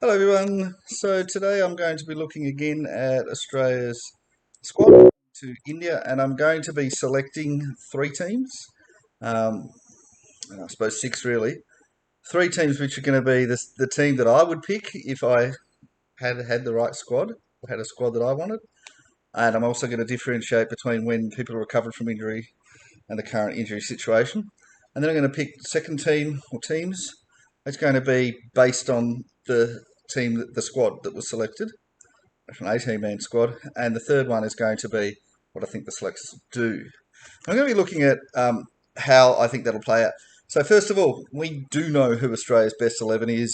Hello everyone. So today I'm going to be looking again at Australia's squad to India, and I'm going to be selecting three teams. Um, I suppose six really. Three teams which are going to be the team that I would pick if I had the right squad, or had a squad that I wanted. And I'm also going to differentiate between when people are recovered from injury and the current injury situation. And then I'm going to pick the second team or teams. It's going to be based on the squad that was selected, an 18-man squad. And the third one is going to be what I think the selectors do. I'm going to be looking at how I think that'll play out. So first of all, we do know who Australia's best 11 is.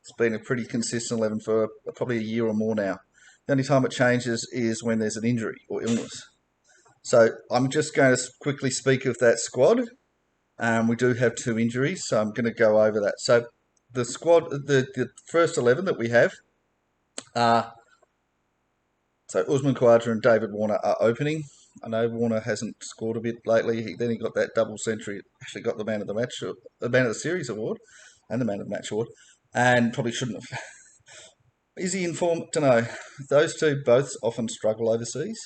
It's been a pretty consistent 11 for probably a year or more now. The only time it changes is when there's an injury or illness. So I'm just going to quickly speak of that squad. We do have two injuries, so I'm going to go over that. So the squad, the first 11 that we have are so Usman Khawaja and David Warner are opening. I know Warner hasn't scored a bit lately. Then he got that double century. Actually, got the man of the match, the man of the series award, and the man of the match award, and probably shouldn't have. Is he in form? Don't know. Those two both often struggle overseas,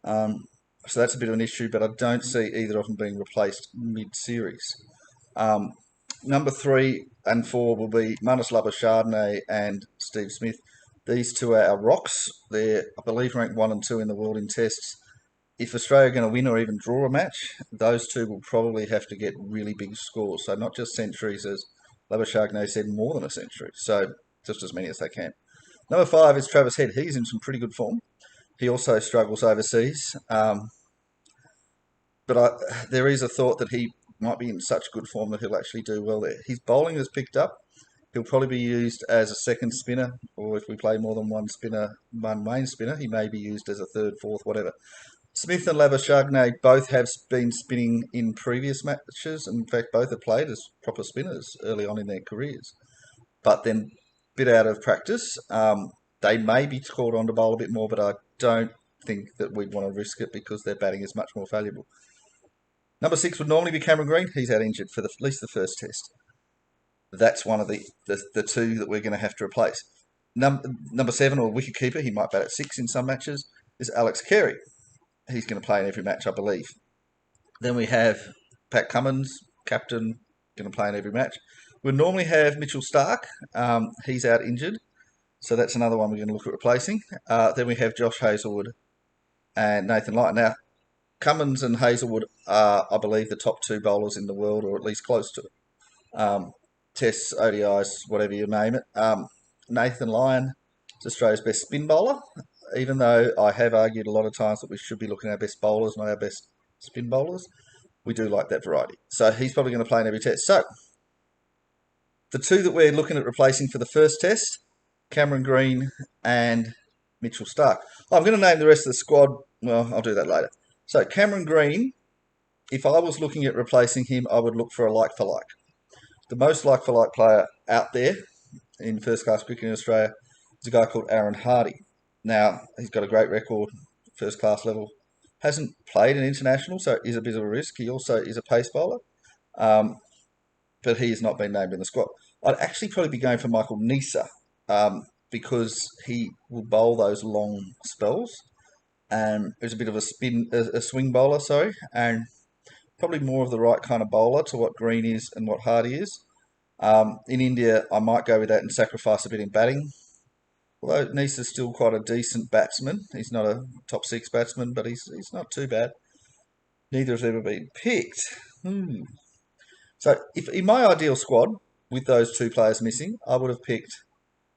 so that's a bit of an issue. But I don't see either of them being replaced mid-series. Um, Number 3 and 4 will be Manus Labuschagne and Steve Smith. These two are our rocks. They're, I believe, ranked 1 and 2 in the world in tests. If Australia are going to win or even draw a match, those two will probably have to get really big scores. So not just centuries, as Labuschagne said, more than a century. So just as many as they can. Number 5 is Travis Head. He's in some pretty good form. He also struggles overseas. There is a thought that he might be in such good form that he'll actually do well there. His bowling has picked up. He'll probably be used as a second spinner, or if we play more than one spinner, one main spinner, he may be used as a third, fourth, whatever. Smith and Labuschagne both have been spinning in previous matches. In fact, both have played as proper spinners early on in their careers. But then, a bit out of practice, they may be called on to bowl a bit more, but I don't think that we'd want to risk it because their batting is much more valuable. Number 6 would normally be Cameron Green. He's out injured for at least the first test. That's one of the two that we're going to have to replace. Number 7, or wicketkeeper, he might bat at 6 in some matches, is Alex Carey. He's going to play in every match, I believe. Then we have Pat Cummins, captain, going to play in every match. We'll normally have Mitchell Starc. He's out injured, so that's another one we're going to look at replacing. Then we have Josh Hazlewood and Nathan Lyon. Now, Cummins and Hazlewood are, I believe, the top 2 bowlers in the world, or at least close to it. Tests, ODIs, whatever you name it. Nathan Lyon is Australia's best spin bowler, even though I have argued a lot of times that we should be looking at our best bowlers, not our best spin bowlers. We do like that variety. So he's probably going to play in every test. So the two that we're looking at replacing for the first test, Cameron Green and Mitchell Starc. I'm going to name the rest of the squad. Well, I'll do that later. So Cameron Green, if I was looking at replacing him, I would look for a like for like. The most like for like player out there in first class cricket in Australia is a guy called Aaron Hardy. Now, he's got a great record, first class level. Hasn't played an international, so is a bit of a risk. He also is a pace bowler, but he has not been named in the squad. I'd actually probably be going for Michael Neser because he will bowl those long spells. He's a bit of a swing bowler, sorry, and probably more of the right kind of bowler to what Green is and what Hardy is. In India, I might go with that and sacrifice a bit in batting. Although Neser's still quite a decent batsman. He's not a top 6 batsman, but he's not too bad. Neither has ever been picked. So if in my ideal squad, with those 2 players missing, I would have picked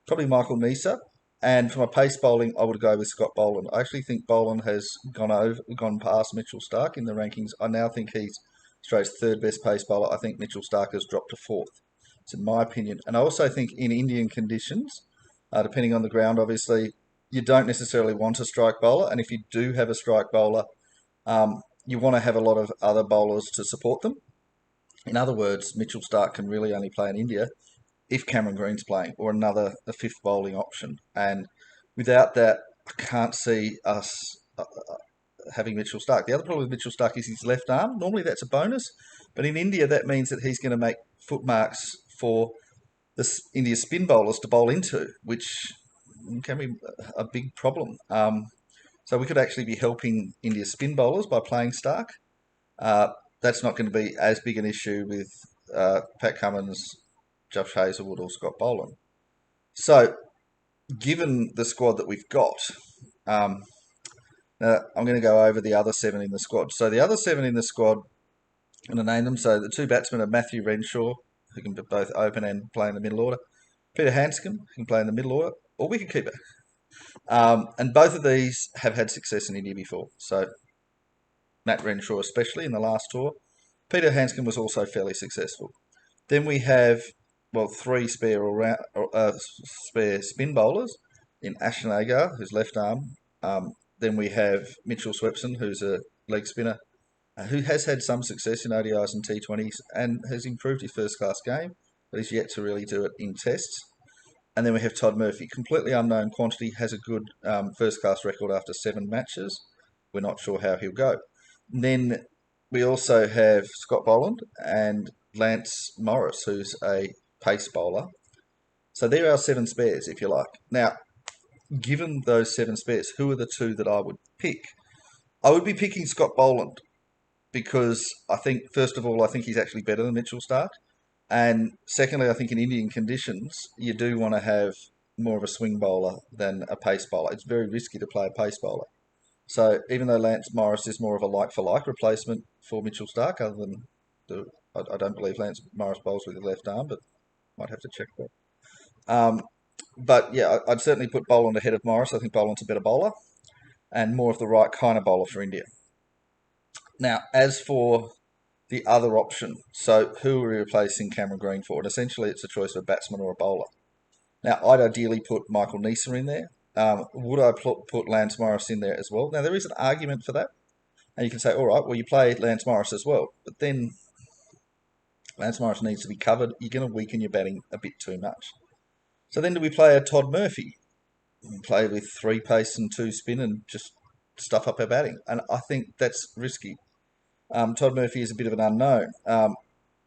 probably Michael Neser. And for my pace bowling, I would go with Scott Boland. I actually think Boland has gone past Mitchell Starc in the rankings. I now think he's Australia's 3rd best pace bowler. I think Mitchell Starc has dropped to 4th. It's in my opinion. And I also think in Indian conditions, depending on the ground, obviously, you don't necessarily want a strike bowler. And if you do have a strike bowler, you want to have a lot of other bowlers to support them. In other words, Mitchell Starc can really only play in India if Cameron Green's playing, or a 5th bowling option. And without that, I can't see us having Mitchell Starc. The other problem with Mitchell Starc is his left arm. Normally that's a bonus, but in India that means that he's going to make footmarks for India's spin bowlers to bowl into, which can be a big problem. So we could actually be helping India's spin bowlers by playing Stark. Uh, that's not going to be as big an issue with Pat Cummins, Josh Hazlewood, or Scott Boland. So, given the squad that we've got, um, I'm going to go over the other seven in the squad. So the other seven in the squad, I'm going to name them. So the two batsmen are Matthew Renshaw, who can both open and play in the middle order. Peter Handscomb, who can play in the middle order, or wicketkeeper. And both of these have had success in India before. So Matt Renshaw, especially in the last tour. Peter Handscomb was also fairly successful. Then we have, well, three spare spin bowlers in Ashton Agar, who's left arm. Then we have Mitchell Swepson, who's a leg spinner, who has had some success in ODIs and T20s and has improved his first class game, but he's yet to really do it in tests. And then we have Todd Murphy, completely unknown quantity, has a good first class record after 7 matches. We're not sure how he'll go. And then we also have Scott Boland and Lance Morris, who's a pace bowler. So there are our 7 spares, if you like. Now, given those 7 spares, who are the two that I would pick? I would be picking Scott Boland because I think, first of all, I think he's actually better than Mitchell Starc. And secondly, I think in Indian conditions, you do want to have more of a swing bowler than a pace bowler. It's very risky to play a pace bowler. So even though Lance Morris is more of a like-for-like replacement for Mitchell Starc, other than I don't believe Lance Morris bowls with his left arm, but might have to check that. But yeah, I'd certainly put Boland ahead of Morris. I think Boland's a better bowler and more of the right kind of bowler for India. Now, as for the other option, so who are we replacing Cameron Green for? And essentially, it's a choice of a batsman or a bowler. Now, I'd ideally put Michael Neser in there. Would I put Lance Morris in there as well? Now, there is an argument for that. And you can say, all right, well, you play Lance Morris as well. But then Lance Morris needs to be covered. You're going to weaken your batting a bit too much. So then do we play a Todd Murphy? Play with 3 pace and 2 spin and just stuff up our batting? And I think that's risky. Todd Murphy is a bit of an unknown.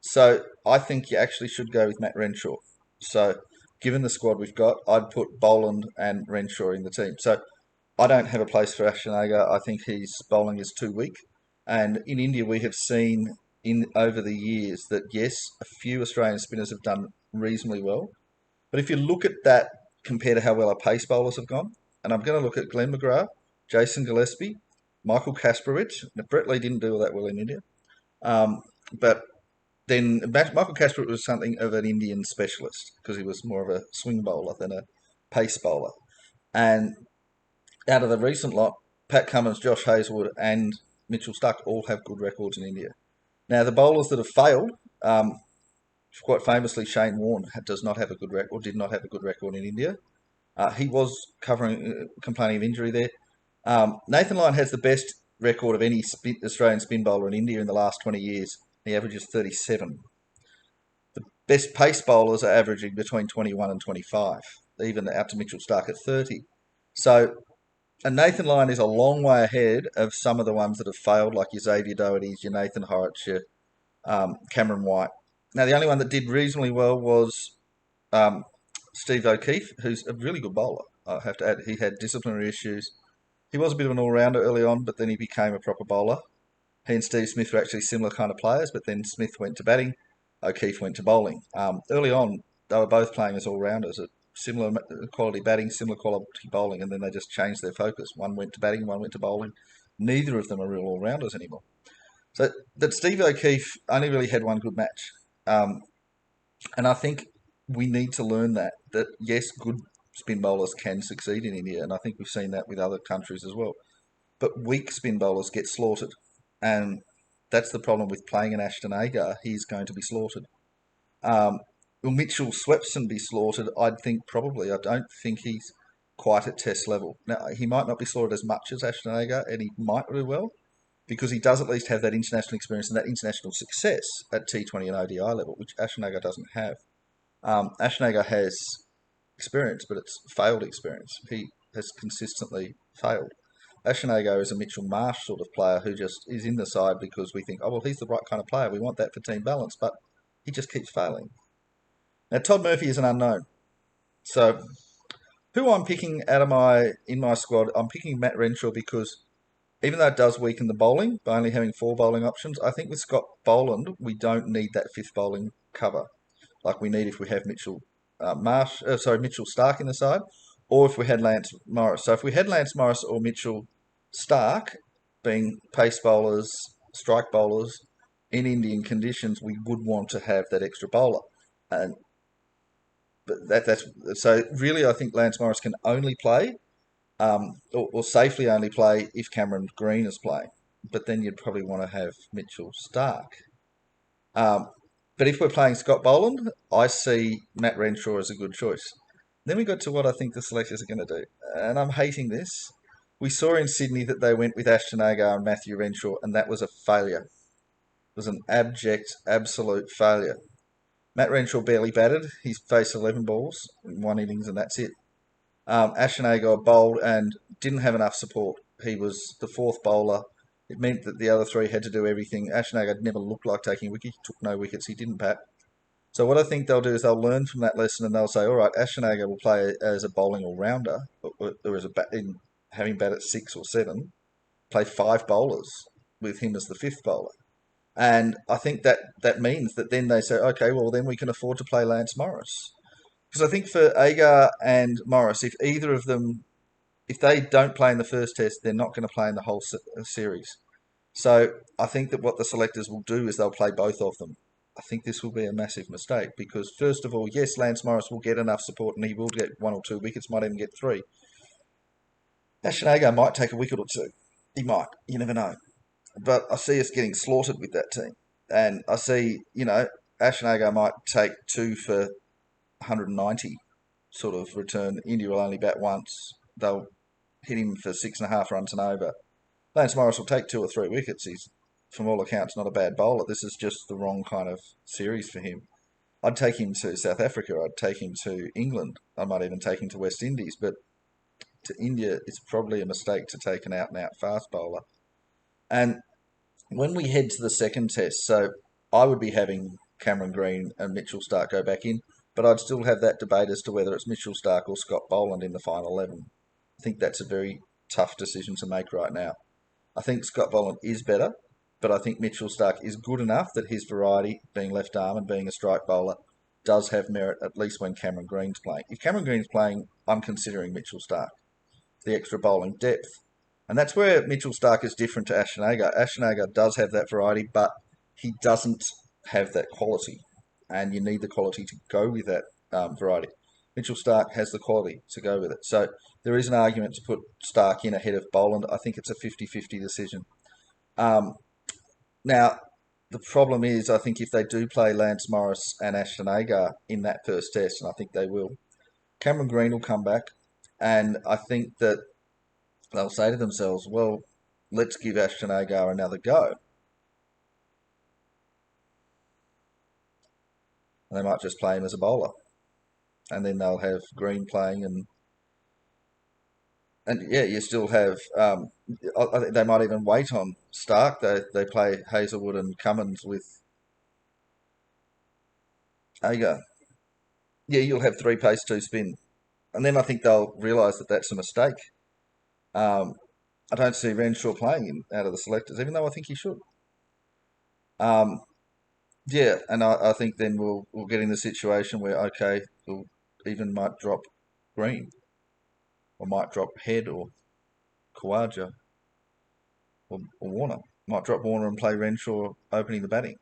So I think you actually should go with Matt Renshaw. So given the squad we've got, I'd put Boland and Renshaw in the team. So I don't have a place for Ashton Agar. I think his bowling is too weak. And in India, we have seen in over the years that, yes, a few Australian spinners have done reasonably well. But if you look at that compared to how well our pace bowlers have gone, and I'm going to look at Glenn McGrath, Jason Gillespie, Michael Kasprowicz. Now, Brett Lee didn't do all that well in India. But then Michael Kasprowicz was something of an Indian specialist because he was more of a swing bowler than a pace bowler. And out of the recent lot, Pat Cummins, Josh Hazlewood, and Mitchell Starc all have good records in India. Now, the bowlers that have failed, quite famously, Shane Warne does not have a good record, did not have a good record in India. He was complaining of injury there. Nathan Lyon has the best record of any Australian spin bowler in India in the last 20 years. He averages 37. The best pace bowlers are averaging between 21 and 25, even out to Mitchell Starc at 30. So, and Nathan Lyon is a long way ahead of some of the ones that have failed, like your Xavier Doherty's, your Nathan Horrocks, your Cameron White. Now, the only one that did reasonably well was Steve O'Keefe, who's a really good bowler. I have to add, he had disciplinary issues. He was a bit of an all-rounder early on, but then he became a proper bowler. He and Steve Smith were actually similar kind of players, but then Smith went to batting, O'Keefe went to bowling. Early on, they were both playing as all-rounders at similar quality batting, similar quality bowling, and then they just changed their focus. One went to batting, one went to bowling. Neither of them are real all-rounders anymore. So that Steve O'Keefe only really had one good match. And I think we need to learn that yes, good spin bowlers can succeed in India, and I think we've seen that with other countries as well. But weak spin bowlers get slaughtered, and that's the problem with playing an Ashton Agar. He's going to be slaughtered. Will Mitchell Swepson be slaughtered? I'd think probably. I don't think he's quite at test level. Now, he might not be slaughtered as much as Ashton Agar, and he might do well, because he does at least have that international experience and that international success at T20 and ODI level, which Ashton Agar doesn't have. Ashton Agar has experience, but it's failed experience. He has consistently failed. Ashton Agar is a Mitchell Marsh sort of player who just is in the side because we think, oh, well, he's the right kind of player. We want that for team balance, but he just keeps failing. Now, Todd Murphy is an unknown. So, who I'm picking out of in my squad, I'm picking Matt Renshaw because even though it does weaken the bowling by only having four bowling options, I think with Scott Boland, we don't need that fifth bowling cover like we need if we have Mitchell Stark in the side, or if we had Lance Morris. So if we had Lance Morris or Mitchell Stark being pace bowlers, strike bowlers in Indian conditions, we would want to have that extra bowler. And but that's so really, I think Lance Morris can only play or safely only play if Cameron Green is playing. But then you'd probably want to have Mitchell Stark. Um, but if we're playing Scott Boland, I see Matt Renshaw as a good choice. Then we got to what I think the selectors are going to do. And I'm hating this. We saw in Sydney that they went with Ashton Agar and Matthew Renshaw, and that was a failure. It was an abject, absolute failure. Matt Renshaw barely batted. He's faced 11 balls in one innings, and that's it. Ashton Agar bowled and didn't have enough support. He was the fourth bowler. It meant that the other three had to do everything. Ashton Agar never looked like taking a wicket. He took no wickets. He didn't bat. So what I think they'll do is they'll learn from that lesson and they'll say, all right, Ashton Agar will play as a bowling all-rounder, or as a in having bat at 6 or 7, play five bowlers with him as the fifth bowler. And I think that means that then they say, okay, well, then we can afford to play Lance Morris. Because I think for Agar and Morris, if either of them, if they don't play in the first test, they're not going to play in the whole series. So I think that what the selectors will do is they'll play both of them. I think this will be a massive mistake because, first of all, yes, Lance Morris will get enough support and he will get 1 or 2 wickets, might even get 3. Ashton Agar might take a wicket or 2. He might. You never know. But I see us getting slaughtered with that team. And I see, Ashton Agar might take 2 for 190 sort of return. India will only bat once. They'll hit him for 6.5 runs and over. Lance Morris will take 2 or 3 wickets. He's, from all accounts, not a bad bowler. This is just the wrong kind of series for him. I'd take him to South Africa. I'd take him to England. I might even take him to West Indies. But to India, it's probably a mistake to take an out-and-out fast bowler. And when we head to the second test, so I would be having Cameron Green and Mitchell Stark go back in, but I'd still have that debate as to whether it's Mitchell Stark or Scott Boland in the final 11. I think that's a very tough decision to make right now. I think Scott Boland is better, but I think Mitchell Stark is good enough that his variety, being left arm and being a strike bowler, does have merit, at least when Cameron Green's playing. If Cameron Green's playing, I'm considering Mitchell Stark, the extra bowling depth. And that's where Mitchell Stark is different to Ashton Agar. Ashton Agar does have that variety, but he doesn't have that quality. And you need the quality to go with that variety. Mitchell Stark has the quality to go with it. So there is an argument to put Stark in ahead of Boland. I think it's a 50-50 decision. Now, the problem is, I think if they do play Lance Morris and Ashton Agar in that first test, and I think they will, Cameron Green will come back. And I think that they'll say to themselves, well, let's give Ashton Agar another go. And they might just play him as a bowler. And then they'll have Green playing and yeah, you still have. I think they might even wait on Stark. They play Hazelwood and Cummins with Agar. Yeah, you'll have 3 pace, 2 spin, and then I think they'll realise that that's a mistake. Um, I don't see Renshaw playing him out of the selectors, even though I think he should. Um, yeah, and I think then we'll get in the situation where okay, we'll even might drop Green, or might drop Head or Khawaja or Warner. Might drop Warner and play Renshaw opening the batting.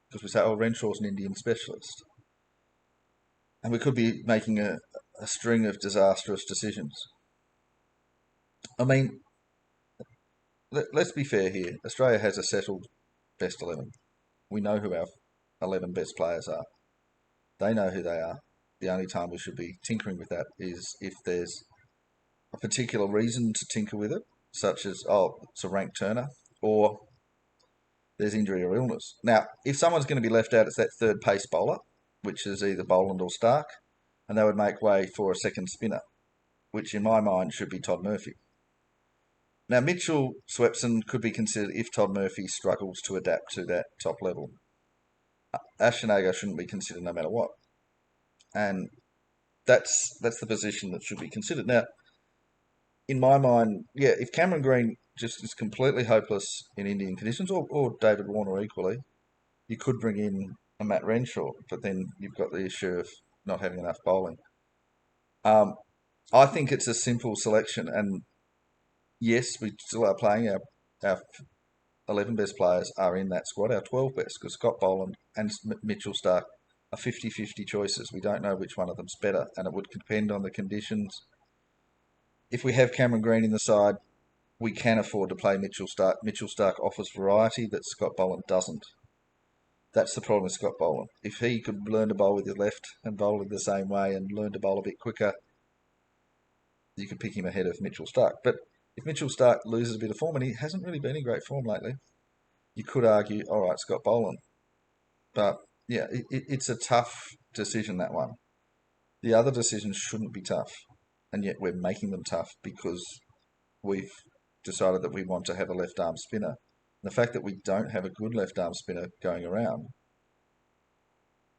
Because we say, oh, Renshaw's an Indian specialist. And we could be making a string of disastrous decisions. I mean, let's be fair here. Australia has a settled best 11. We know who our 11 best players are. They know who they are. The only time we should be tinkering with that is if there's a particular reason to tinker with it, such as, oh, it's a rank turner, or there's injury or illness. Now, if someone's going to be left out, it's that third pace bowler, which is either Boland or Stark, and they would make way for a second spinner, which in my mind should be Todd Murphy. Now, Mitchell Swepson could be considered if Todd Murphy struggles to adapt to that top level. Ashton shouldn't be considered no matter what, and that's the position that should be considered. Now, in my mind, yeah, if Cameron Green just is completely hopeless in Indian conditions, or David Warner equally, you could bring in a Matt Renshaw, but then you've got the issue of not having enough bowling. I think it's a simple selection, and yes, we still are playing our 11 best players are in that squad, our 12 best, because Scott Boland and Mitchell Starc are 50-50 choices. We don't know which one of them's better, and it would depend on the conditions. If we have Cameron Green in the side, we can afford to play Mitchell Starc. Mitchell Starc offers variety that Scott Boland doesn't. That's the problem with Scott Boland. If he could learn to bowl with his left and bowl in the same way and learn to bowl a bit quicker, you could pick him ahead of Mitchell Starc. But if Mitchell Starc loses a bit of form, and he hasn't really been in great form lately, you could argue, all right, Scott Boland. But yeah, it's a tough decision, that one. The other decisions shouldn't be tough, and yet we're making them tough because we've decided that we want to have a left arm spinner. The fact that we don't have a good left arm spinner going around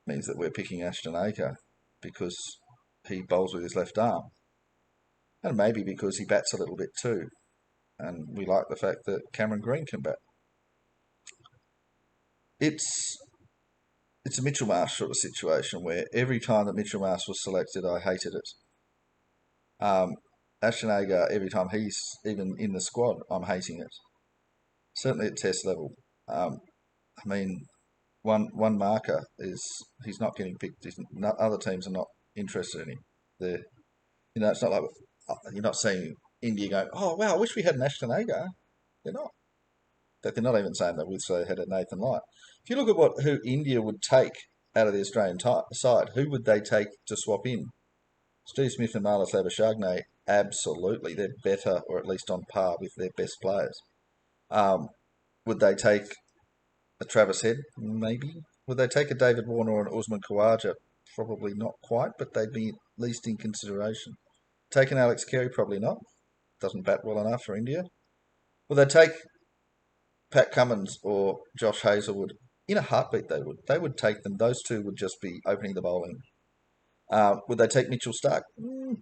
means that we're picking Ashton Aker because he bowls with his left arm. And maybe because he bats a little bit too. And we like the fact that Cameron Green can bat. It's a Mitchell Marsh sort of situation where every time that Mitchell Marsh was selected, I hated it. Ashton Agar, every time he's even in the squad, I'm hating it. Certainly at test level. I mean, one marker is he's not getting picked. Other teams are not interested in him. It's not like you're not seeing India going, oh wow, I wish we had an Ashton Agar. They're not. They're not even saying they wish they had a Nathan Lyon. If you look at who India would take out of the Australian side, who would they take to swap in? Steve Smith and Marlis Labuschagne, absolutely. They're better, or at least on par with their best players. Would they take a Travis Head? Maybe. Would they take a David Warner or an Usman Khawaja? Probably not quite, but they'd be at least in consideration. Take an Alex Carey? Probably not. Doesn't bat well enough for India. Would they take Pat Cummins or Josh Hazlewood? In a heartbeat, they would. They would take them. Those two would just be opening the bowling. Would they take Mitchell Starc?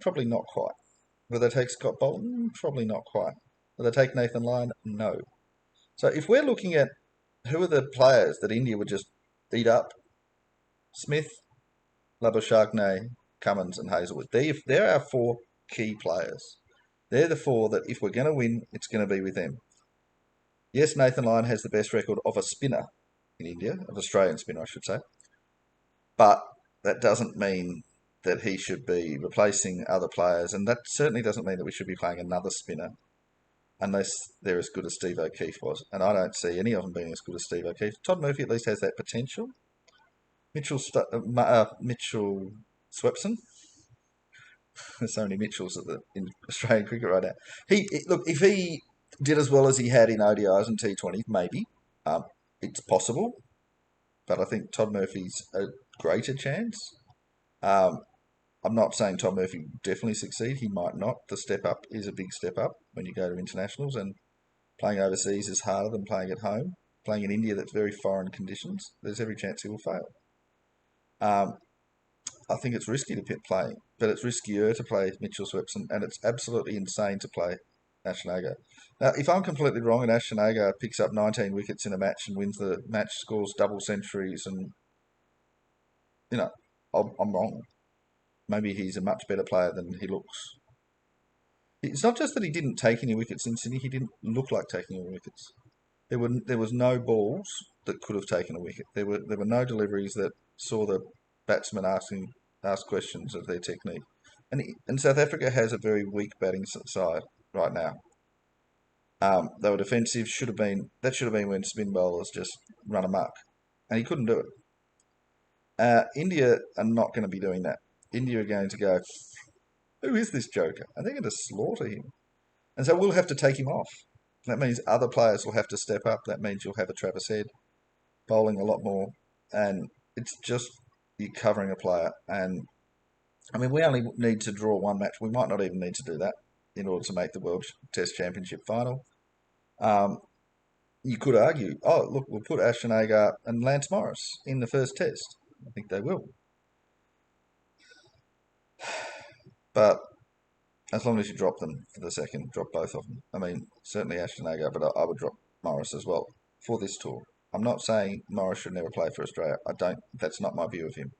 Probably not quite. Would they take Scott Bolton? Probably not quite. Would they take Nathan Lyon? No. So if we're looking at who are the players that India would just eat up, Smith, Labuschagne, Cummins and Hazlewood. They're our four key players. They're the four that if we're going to win, it's going to be with them. Yes, Nathan Lyon has the best record of a spinner in India, of Australian spinner, I should say. But that doesn't mean that he should be replacing other players, and that certainly doesn't mean that we should be playing another spinner unless they're as good as Steve O'Keefe was. And I don't see any of them being as good as Steve O'Keefe. Todd Murphy at least has that potential. Mitchell Swepson. There's so many Mitchells in Australian cricket right now. Look, if he did as well as he had in ODIs and T20s, maybe it's possible. But I think Todd Murphy's a greater chance. I'm not saying Todd Murphy will definitely succeed. He might not. The step up is a big step up when you go to internationals, and playing overseas is harder than playing at home. Playing in India, that's very foreign conditions. There's every chance he will fail. I think it's risky to play, but it's riskier to play Mitchell Swepson, and it's absolutely insane to play Ashton Agar. Now, if I'm completely wrong and Ashton Agar picks up 19 wickets in a match and wins the match, scores double centuries, and I'm wrong. Maybe he's a much better player than he looks. It's not just that he didn't take any wickets in Sydney; he didn't look like taking any wickets. There was no balls that could have taken a wicket. There were no deliveries that saw the batsman ask questions of their technique. And South Africa has a very weak batting side right now. They were defensive. Should have been when spin bowlers just run amok, and he couldn't do it. India are not going to be doing that. India are going to go, who is this joker? And they're going to slaughter him. And so we'll have to take him off. That means other players will have to step up. That means you'll have a Travis Head bowling a lot more. And it's just you covering a player. And I mean, we only need to draw one match. We might not even need to do that in order to make the World Test Championship final. you could argue, oh, look, we'll put Ashton Agar and Lance Morris in the first test. I think they will. But as long as you drop them for the second, drop both of them. I mean, certainly Ashton Agar, but I would drop Morris as well for this tour. I'm not saying Morris should never play for Australia. I don't. That's not my view of him.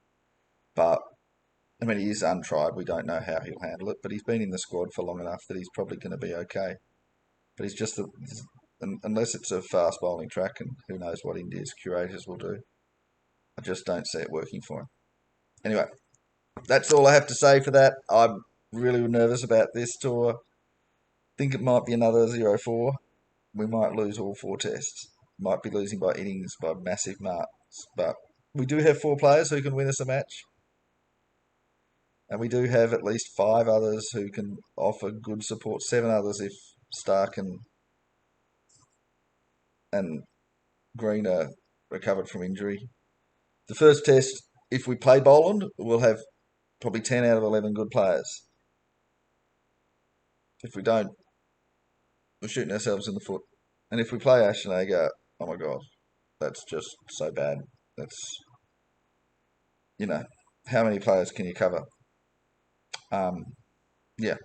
But I mean, he is untried. We don't know how he'll handle it. But he's been in the squad for long enough that he's probably going to be okay. But he's just unless it's a fast bowling track, and who knows what India's curators will do. I just don't see it working for him. Anyway, that's all I have to say for that. I'm really nervous about this tour. Think it might be another 0-4. We might lose all four tests. Might be losing by innings by massive marks. But we do have four players who can win us a match. And we do have at least five others who can offer good support. Seven others if Stark and Green are recovered from injury. The first test, if we play Boland, we'll have probably 10 out of 11 good players. If we don't, we're shooting ourselves in the foot. And if we play Ashton Agar, oh my God, that's just so bad. That's, how many players can you cover? Yeah,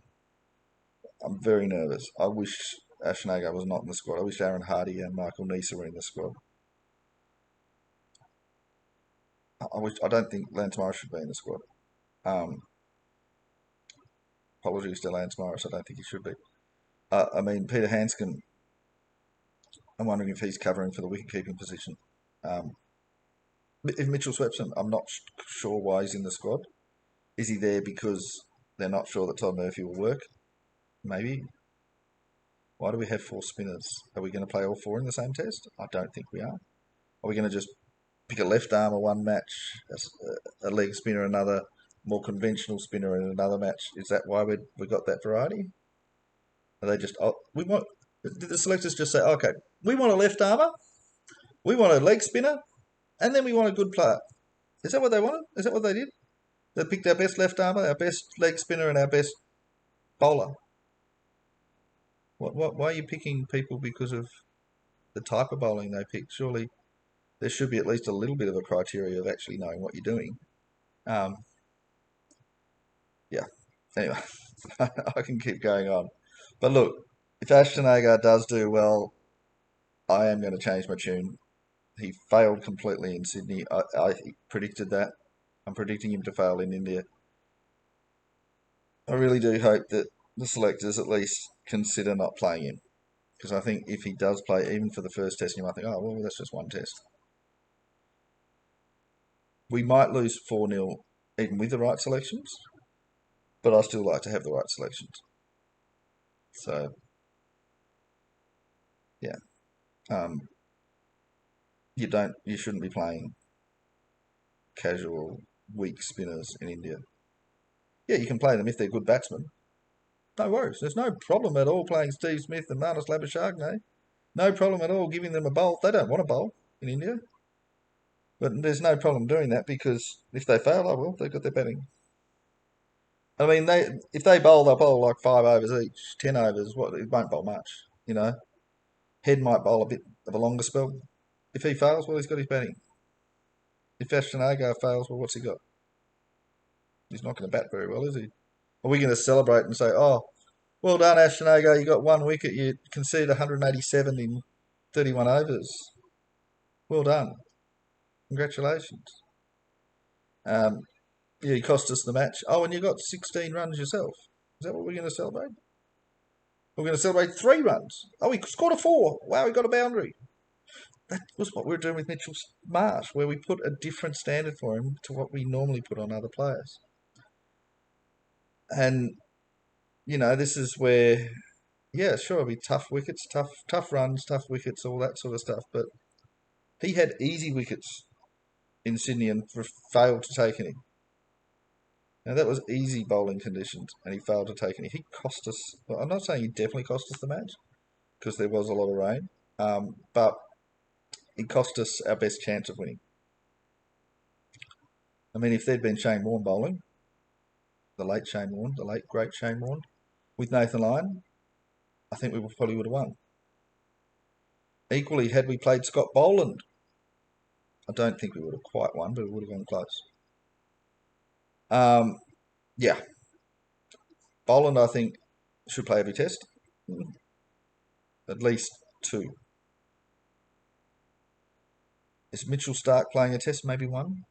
I'm very nervous. I wish Ashton Agar was not in the squad. I wish Aaron Hardy and Michael Neser were in the squad. I don't think Lance Morris should be in the squad. Apologies to Lance Morris. I don't think he should be. I mean, Peter Hanscom, I'm wondering if he's covering for the wicket-keeping position. If Mitchell sweeps him, I'm not sure why he's in the squad. Is he there because they're not sure that Todd Murphy will work? Maybe. Why do we have four spinners? Are we going to play all four in the same test? I don't think we are. Are we going to just pick a left armer one match, a leg spinner another, more conventional spinner in another match? Is that why we got that variety? Are they just, did the selectors just say, okay, we want a left armer, we want a leg spinner, and then we want a good player? Is that what they wanted? Is that what they did? They picked our best left armer, our best leg spinner, and our best bowler. Why are you picking people because of the type of bowling they picked? Surely there should be at least a little bit of a criteria of actually knowing what you're doing. Yeah. Anyway, I can keep going on. But look, if Ashton Agar does do well, I am going to change my tune. He failed completely in Sydney. I predicted that. I'm predicting him to fail in India. I really do hope that the selectors at least consider not playing him. Because I think if he does play, even for the first test, you might think, oh, well, that's just one test. We might lose 4-0 even with the right selections, but I still like to have the right selections. So, yeah. You shouldn't be playing casual, weak spinners in India. Yeah, you can play them if they're good batsmen. No worries. There's no problem at all playing Steve Smith and Marnus Labuschagne. No problem at all giving them a bowl. They don't want a bowl in India. But there's no problem doing that because if they fail, oh well, they've got their batting. I mean, if they bowl, they'll bowl like 5 overs each, 10 overs. It won't bowl much, Head might bowl a bit of a longer spell. If he fails, well, he's got his batting. If Ashton Agar fails, well, what's he got? He's not going to bat very well, is he? Are we going to celebrate and say, oh, well done, Ashton Agar, you got 1 wicket, you conceded 187 in 31 overs. Well done. Congratulations. You cost us the match. Oh, and you got 16 runs yourself. Is that what we're going to celebrate? We're going to celebrate 3 runs. Oh, he scored a 4. Wow, he got a boundary. That was what we were doing with Mitchell Marsh, where we put a different standard for him to what we normally put on other players. And, this is where, yeah, sure, it'll be tough wickets, tough runs, tough wickets, all that sort of stuff. But he had easy wickets in Sydney and failed to take any. Now, that was easy bowling conditions, and he failed to take any. He cost us, well, I'm not saying he definitely cost us the match, because there was a lot of rain, but he cost us our best chance of winning. I mean, if there'd been Shane Warne bowling, the late great Shane Warne, with Nathan Lyon, I think we probably would have won. Equally, had we played Scott Boland, I don't think we would have quite won, but it would have gone close. Yeah, Boland, I think, should play every test. At least two. Is Mitchell Stark playing a test? Maybe one.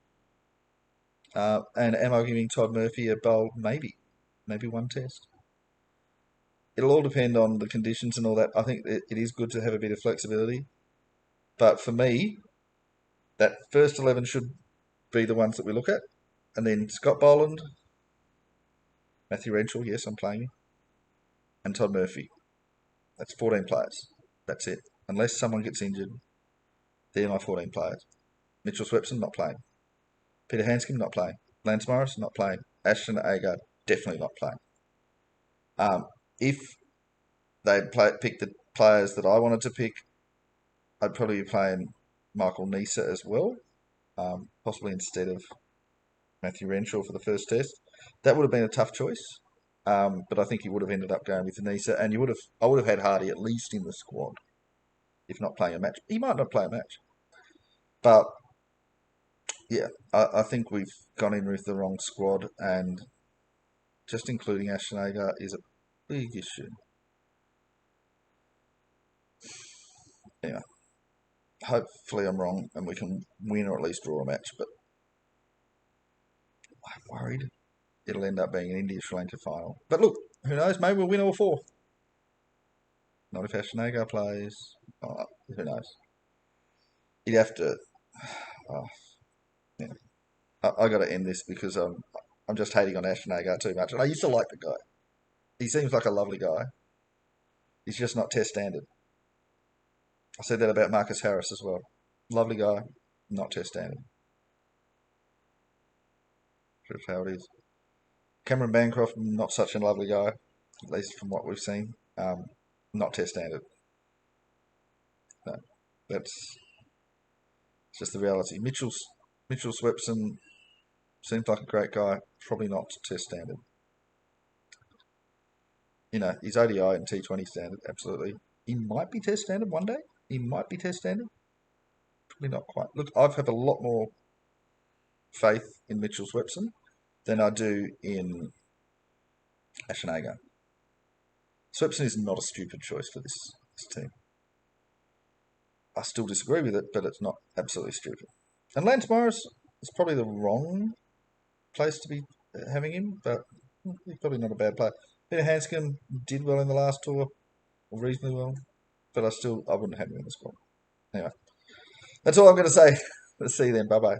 And am I giving Todd Murphy a bowl? Maybe. Maybe one test. It'll all depend on the conditions and all that. I think it is good to have a bit of flexibility. But for me, that first 11 should be the ones that we look at. And then Scott Boland, Matthew Renshaw, yes, I'm playing him, and Todd Murphy. That's 14 players. That's it. Unless someone gets injured, they're my 14 players. Mitchell Swepson, not playing. Peter Hanscom, not playing. Lance Morris, not playing. Ashton Agar, definitely not playing. If they'd pick the players that I wanted to pick, I'd probably be playing Michael Nisa as well, possibly instead of Matthew Renshaw for the first test. That would have been a tough choice, but I think he would have ended up going with Nisa, and I would have had Hardy at least in the squad, if not playing a match. He might not play a match, but yeah, I think we've gone in with the wrong squad, and just including Ashton Agar is a big issue. Anyway, hopefully I'm wrong and we can win or at least draw a match, but I'm worried it'll end up being an India-Sri Lanka final. But look, who knows? Maybe we'll win all four. Not if Ashton Agar plays. Oh, who knows? You'd have to. Oh, yeah. I got to end this because I'm just hating on Ashton Agar too much. And I used to like the guy. He seems like a lovely guy. He's just not test standard. I said that about Marcus Harris as well. Lovely guy, not test standard. That's how it is. Cameron Bancroft, not such a lovely guy, at least from what we've seen. Not test standard. No, that's just the reality. Mitchell Swepson seems like a great guy, probably not test standard. He's ODI and T20 standard, absolutely. He might be test standard one day. He might be test standard. Probably not quite. Look, I have a lot more faith in Mitchell Swepson than I do in Ashton Agar. Swepson is not a stupid choice for this team. I still disagree with it, but it's not absolutely stupid. And Lance Morris is probably the wrong place to be having him, but he's probably not a bad player. Peter Hanscom did well in the last tour, or reasonably well, but I wouldn't have him in the squad. Anyway, that's all I'm going to say. Let's see you then. Bye bye.